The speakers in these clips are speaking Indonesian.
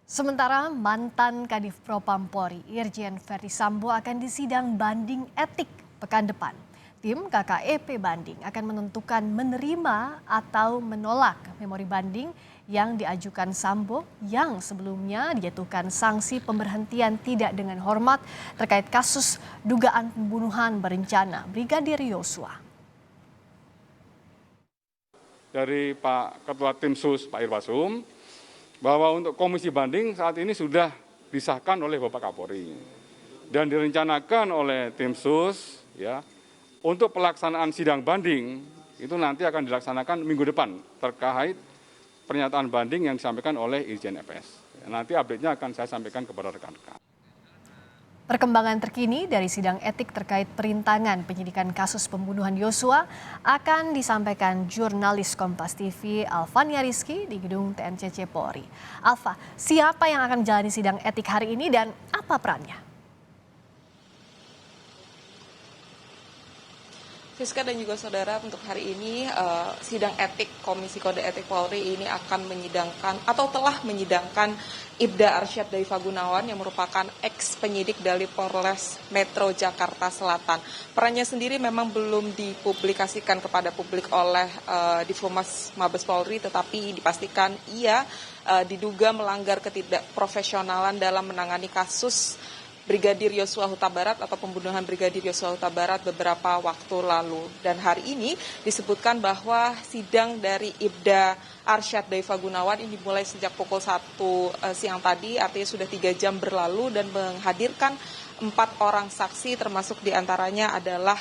Sementara mantan Kadif Propampori Irjen Verdi Sambo akan disidang banding etik pekan depan. Tim KKEP Banding akan menentukan menerima atau menolak memori banding yang diajukan Sambo yang sebelumnya dijatuhkan sanksi pemberhentian tidak dengan hormat terkait kasus dugaan pembunuhan berencana Brigadir Yosua. Dari Pak Ketua Tim Sus Pak Irwasum, bahwa untuk komisi banding saat ini sudah disahkan oleh Bapak Kapolri dan direncanakan oleh tim sus ya untuk pelaksanaan sidang banding itu nanti akan dilaksanakan minggu depan terkait pernyataan banding yang disampaikan oleh Irjen FS. Nanti update-nya akan saya sampaikan kepada rekan-rekan. Perkembangan terkini dari sidang etik terkait perintangan penyidikan kasus pembunuhan Yosua akan disampaikan jurnalis Kompas TV Alfania Rizky di gedung TNCC Polri. Alfa, siapa yang akan menjalani sidang etik hari ini dan apa perannya? Siska dan juga saudara, untuk hari ini sidang etik Komisi Kode Etik Polri ini akan menyidangkan atau telah menyidangkan Ibda Arsyad Daifa Gunawan yang merupakan ex penyidik dari Polres Metro Jakarta Selatan. Perannya sendiri memang belum dipublikasikan kepada publik oleh Difumas Mabes Polri, tetapi dipastikan ia diduga melanggar ketidakprofesionalan dalam menangani kasus Brigadir Yosua Huta Barat atau pembunuhan Brigadir Yosua Huta Barat beberapa waktu lalu. Dan hari ini disebutkan bahwa sidang dari Ibda Arsyad Daifa Gunawan ini dimulai sejak pukul 1 siang tadi, artinya sudah 3 jam berlalu, dan menghadirkan 4 orang saksi, termasuk diantaranya adalah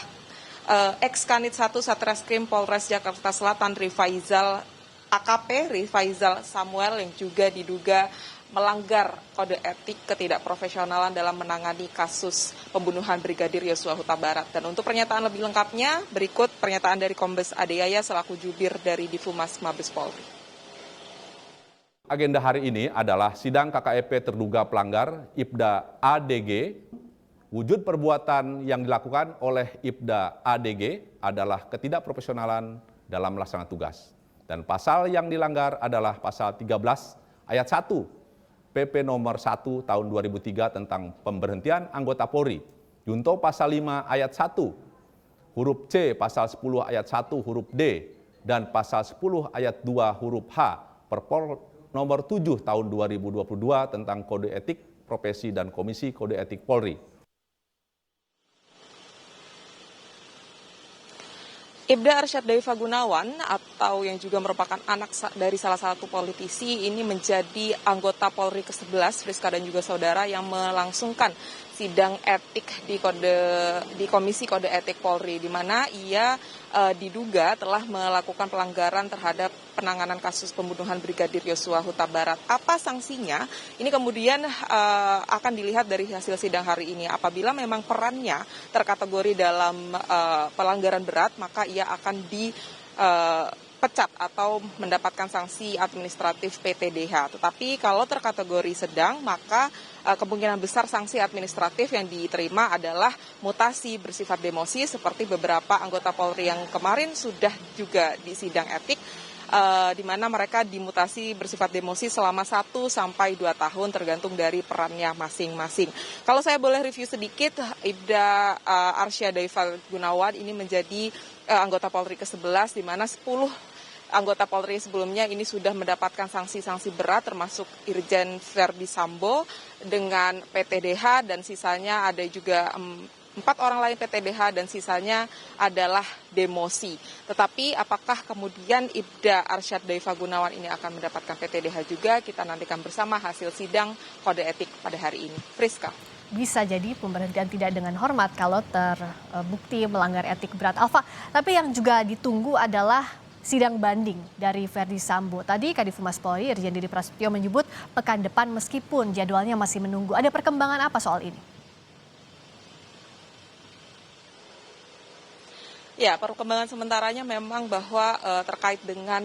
ex-Kanit 1 Satreskrim Polres Jakarta Selatan Rifaizal AKP Rifaizal Samuel yang juga diduga melanggar kode etik ketidakprofesionalan dalam menangani kasus pembunuhan Brigadir Yosua Huta Barat. Dan untuk pernyataan lebih lengkapnya, berikut pernyataan dari Kombes Ade Yaya selaku jubir dari Difumas Mabes Polri. Agenda hari ini adalah sidang KKEP terduga pelanggar Ibda ADG. Wujud perbuatan yang dilakukan oleh Ibda ADG adalah ketidakprofesionalan dalam melaksanakan tugas. Dan pasal yang dilanggar adalah pasal 13 ayat 1 PP nomor 1 tahun 2003 tentang pemberhentian anggota Polri. Junto pasal 5 ayat 1 huruf C, pasal 10 ayat 1 huruf D, dan pasal 10 ayat 2 huruf H Perpol nomor 7 tahun 2022 tentang kode etik profesi dan komisi kode etik Polri. Ibda Arsyad Daifa Gunawan atau yang juga merupakan anak dari salah satu politisi ini menjadi anggota Polri ke-11, Friska dan juga saudara, yang melangsungkan sidang etik di Komisi Kode Etik Polri, di mana ia diduga telah melakukan pelanggaran terhadap penanganan kasus pembunuhan Brigadir Yosua Huta Barat. Apa sanksinya? Ini kemudian akan dilihat dari hasil sidang hari ini. Apabila memang perannya terkategori dalam pelanggaran berat, maka ia akan dipecat atau mendapatkan sanksi administratif PTDH. Tetapi kalau terkategori sedang, maka kemungkinan besar sanksi administratif yang diterima adalah mutasi bersifat demosi seperti beberapa anggota Polri yang kemarin sudah juga di sidang etik, di mana mereka dimutasi bersifat demosi selama 1 sampai 2 tahun tergantung dari perannya masing-masing. Kalau saya boleh review sedikit, Ibda Arsyad Daifa Gunawan ini menjadi anggota Polri ke-11, di mana 10 anggota Polri sebelumnya ini sudah mendapatkan sanksi-sanksi berat, termasuk Irjen Verdi Sambo dengan PTDH, dan sisanya ada juga 4 orang lain PTDH dan sisanya adalah demosi. Tetapi apakah kemudian Ibda Arsyad Daifa Gunawan ini akan mendapatkan PTDH juga? Kita nantikan bersama hasil sidang kode etik pada hari ini. Friska. Bisa jadi pemberhentian tidak dengan hormat kalau terbukti melanggar etik berat, Alfa. Tapi yang juga ditunggu adalah sidang banding dari Verdi Sambo. Tadi Kadif Humas Polri Irjen Didi Prasetyo menyebut pekan depan meskipun jadwalnya masih menunggu. Ada perkembangan apa soal ini? Ya, perkembangan sementaranya memang bahwa terkait dengan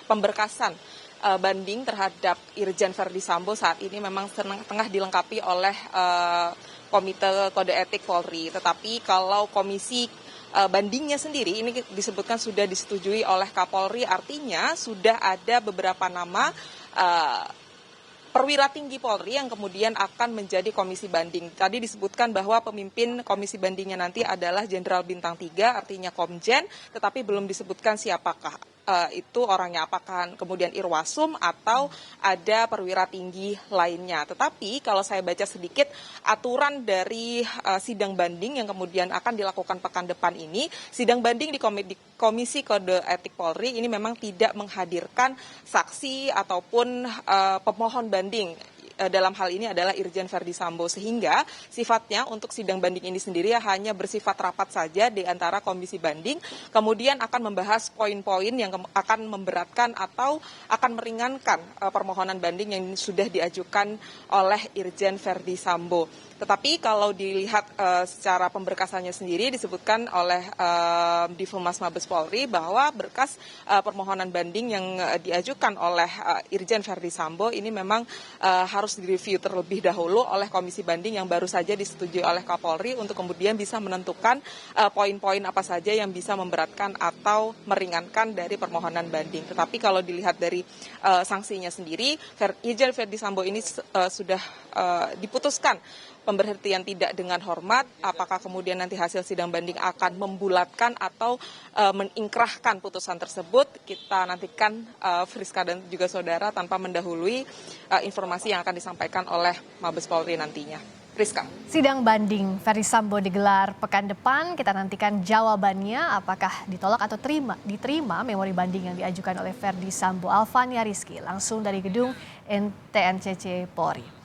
pemberkasan banding terhadap Irjen Verdi Sambo saat ini memang tengah dilengkapi oleh Komite Kode Etik Polri. Tetapi kalau komisi bandingnya sendiri ini disebutkan sudah disetujui oleh Kapolri, artinya sudah ada beberapa nama perwira tinggi Polri yang kemudian akan menjadi komisi banding. Tadi disebutkan bahwa pemimpin komisi bandingnya nanti adalah Jenderal Bintang 3, artinya Komjen, tetapi belum disebutkan siapakah itu orangnya, apakah kemudian Irwasum atau ada perwira tinggi lainnya. Tetapi kalau saya baca sedikit aturan dari sidang banding yang kemudian akan dilakukan pekan depan ini, sidang banding di Komisi Kode Etik Polri ini memang tidak menghadirkan saksi ataupun pemohon banding. Dalam hal ini adalah Irjen Verdi Sambo, sehingga sifatnya untuk sidang banding ini sendiri hanya bersifat rapat saja di antara komisi banding, kemudian akan membahas poin-poin yang akan memberatkan atau akan meringankan permohonan banding yang sudah diajukan oleh Irjen Verdi Sambo. Tetapi kalau dilihat secara pemberkasannya sendiri disebutkan oleh Divhumas Mabes Polri bahwa berkas permohonan banding yang diajukan oleh Irjen Verdi Sambo ini memang harus direview terlebih dahulu oleh komisi banding yang baru saja disetujui oleh Kapolri untuk kemudian bisa menentukan poin-poin apa saja yang bisa memberatkan atau meringankan dari permohonan banding. Tetapi kalau dilihat dari sanksinya sendiri, Irjen Verdi Sambo ini sudah diputuskan pemberhentian tidak dengan hormat. Apakah kemudian nanti hasil sidang banding akan membulatkan atau meningkrahkan putusan tersebut? Kita nantikan Friska dan juga saudara tanpa mendahului informasi yang akan disampaikan oleh Mabes Polri nantinya. Friska. Sidang banding Verdi Sambo digelar pekan depan. Kita nantikan jawabannya apakah ditolak atau diterima memori banding yang diajukan oleh Verdi Sambo. Alfania Rizky langsung dari gedung NTNCC Polri.